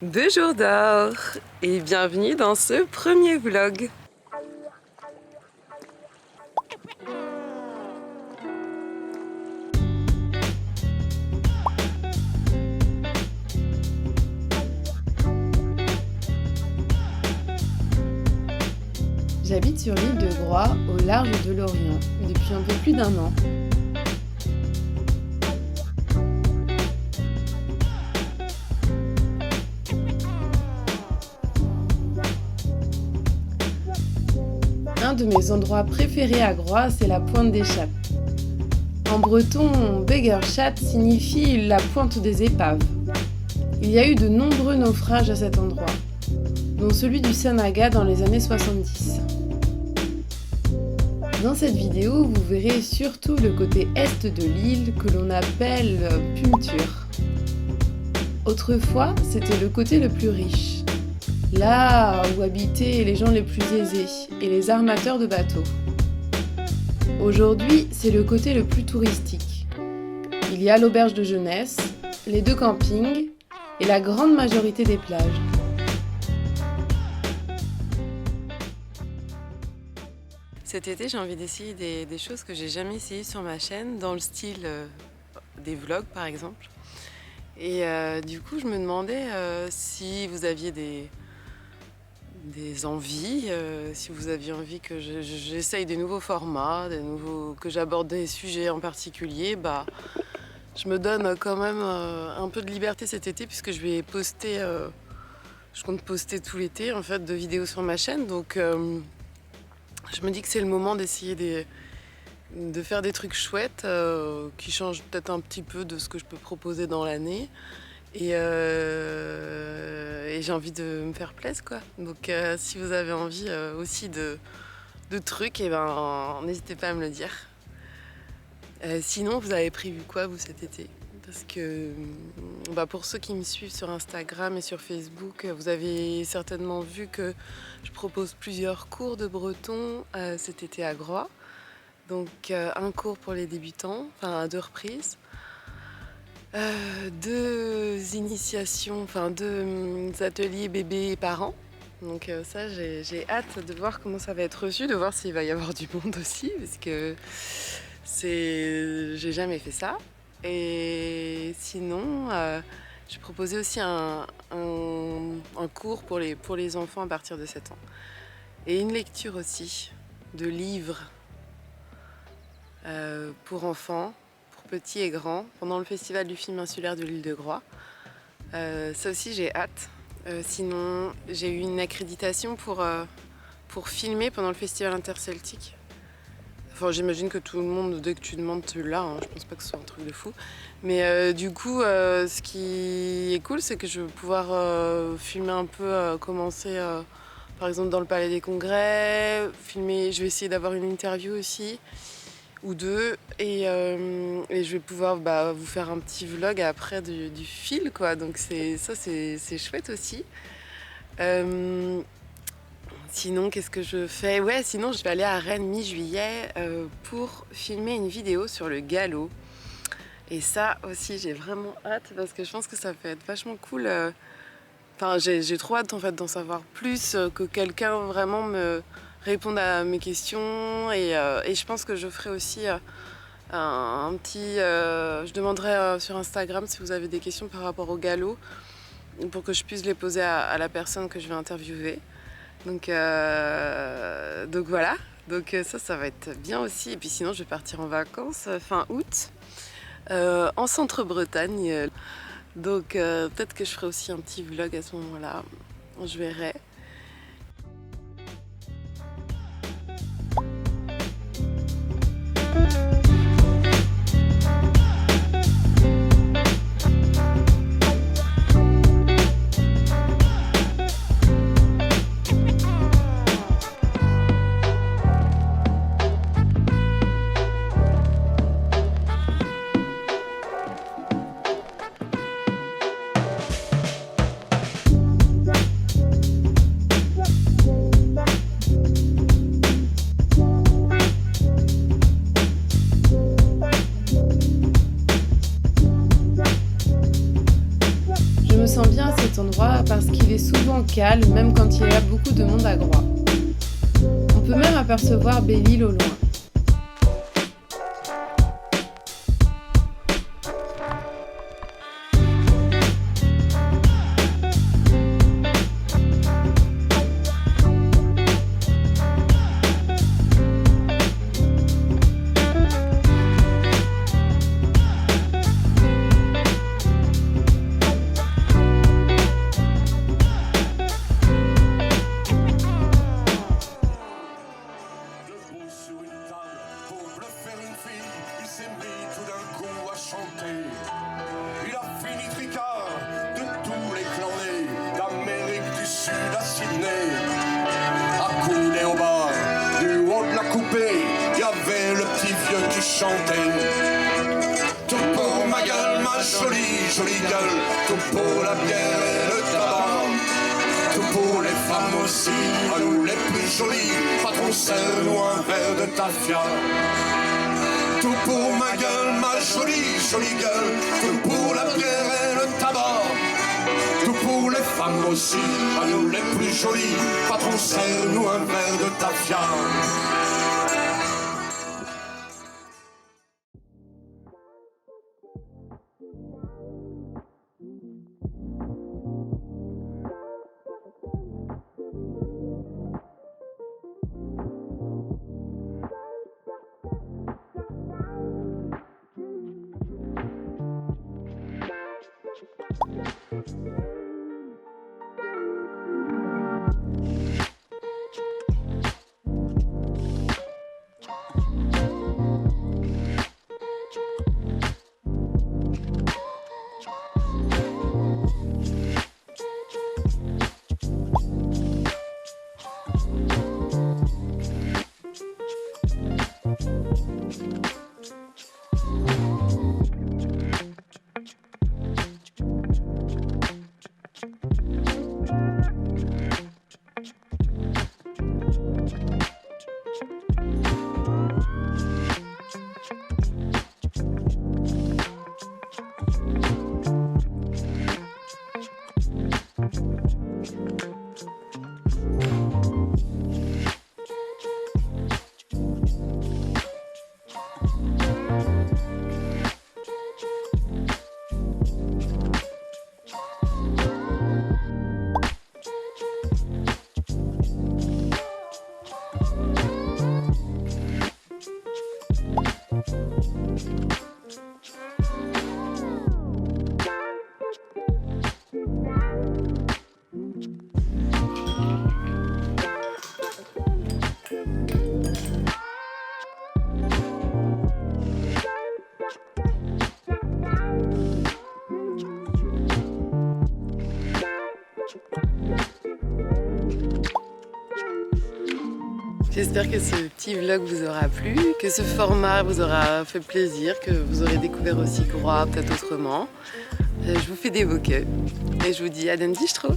2 jours d'or et bienvenue dans ce premier vlog. J'habite sur l'île de Groix, au large de l'Orient, depuis un peu plus d'1 an. Un de mes endroits préférés à Groix, c'est la pointe des Chattes. En breton, Begerchat signifie la pointe des épaves. Il y a eu de nombreux naufrages à cet endroit, dont celui du Sanaga dans les années 70. Dans cette vidéo, vous verrez surtout le côté est de l'île que l'on appelle Pumtur. Autrefois, c'était le côté le plus riche, là où habitaient les gens les plus aisés et les armateurs de bateaux. Aujourd'hui, c'est le côté le plus touristique. Il y a l'auberge de jeunesse, les 2 campings et la grande majorité des plages. Cet été, j'ai envie d'essayer des choses que j'ai jamais essayées sur ma chaîne, dans le style des vlogs par exemple. Et du coup, je me demandais si vous aviez des envies, si vous aviez envie que j'essaye des nouveaux formats, que j'aborde des sujets en particulier. Je me donne quand même un peu de liberté cet été puisque je compte poster tout l'été en fait de vidéos sur ma chaîne. Donc je me dis que c'est le moment d'essayer de faire des trucs chouettes qui changent peut-être un petit peu de ce que je peux proposer dans l'année. Et j'ai envie de me faire plaisir, quoi. Donc si vous avez envie aussi de trucs, n'hésitez pas à me le dire. Sinon, vous avez prévu quoi, vous, cet été? Parce que pour ceux qui me suivent sur Instagram et sur Facebook, vous avez certainement vu que je propose plusieurs cours de breton cet été à Groix. Donc un cours pour les débutants, à 2 reprises. 2 initiations, 2 ateliers bébés et parents. Donc ça, j'ai hâte de voir comment ça va être reçu, de voir s'il va y avoir du monde aussi, parce que j'ai jamais fait ça. Et sinon, j'ai proposé aussi un cours pour les enfants à partir de 7 ans. Et une lecture aussi de livres pour enfants, pour petits et grands, pendant le festival du film insulaire de l'île de Groix. Ça aussi, j'ai hâte. Sinon, j'ai eu une accréditation pour filmer pendant le festival interceltique. Enfin, j'imagine que tout le monde, dès que tu demandes, tu l'as, hein. Je pense pas que ce soit un truc de fou. Mais du coup, ce qui est cool, c'est que je vais pouvoir filmer un peu, commencer par exemple dans le Palais des Congrès, filmer, je vais essayer d'avoir une interview aussi, ou 2, et je vais pouvoir vous faire un petit vlog après du fil, quoi. Donc c'est chouette aussi. Sinon, qu'est-ce que je fais? Ouais, sinon je vais aller à Rennes mi-juillet pour filmer une vidéo sur le galop. Et ça aussi, j'ai vraiment hâte parce que je pense que ça peut être vachement cool. J'ai trop hâte en fait d'en savoir plus, que quelqu'un vraiment me réponde à mes questions. Et je pense que je ferai aussi un petit... je demanderai sur Instagram si vous avez des questions par rapport au galop pour que je puisse les poser à la personne que je vais interviewer. Donc voilà, donc ça va être bien aussi. Et puis sinon, je vais partir en vacances fin août en Centre-Bretagne. Donc peut-être que je ferai aussi un petit vlog à ce moment-là, je verrai. parce qu'il est souvent calme, même quand il y a beaucoup de monde à Groix. On peut même apercevoir Belle-Île au loin. Il a fini tricard de tous les clans nés, d'Amérique du Sud à Sydney. Accoudé au bar, du haut de la coupée, y avait le petit vieux qui chantait. Tout pour ma gueule, ma jolie, jolie gueule, tout pour la bière et le tabac. Tout pour les femmes aussi, à nous les plus jolies, patron serre-nous un verre de tafia. Tout pour ma gueule, ma jolie, jolie gueule, tout pour la bière et le tabac. Tout pour les femmes aussi, à nous les plus jolies, patron serre-nous un verre de tafia. J'espère que ce petit vlog vous aura plu, que ce format vous aura fait plaisir, que vous aurez découvert aussi Groix peut-être autrement. Je vous fais des beaux queues et je vous dis à den Bistro.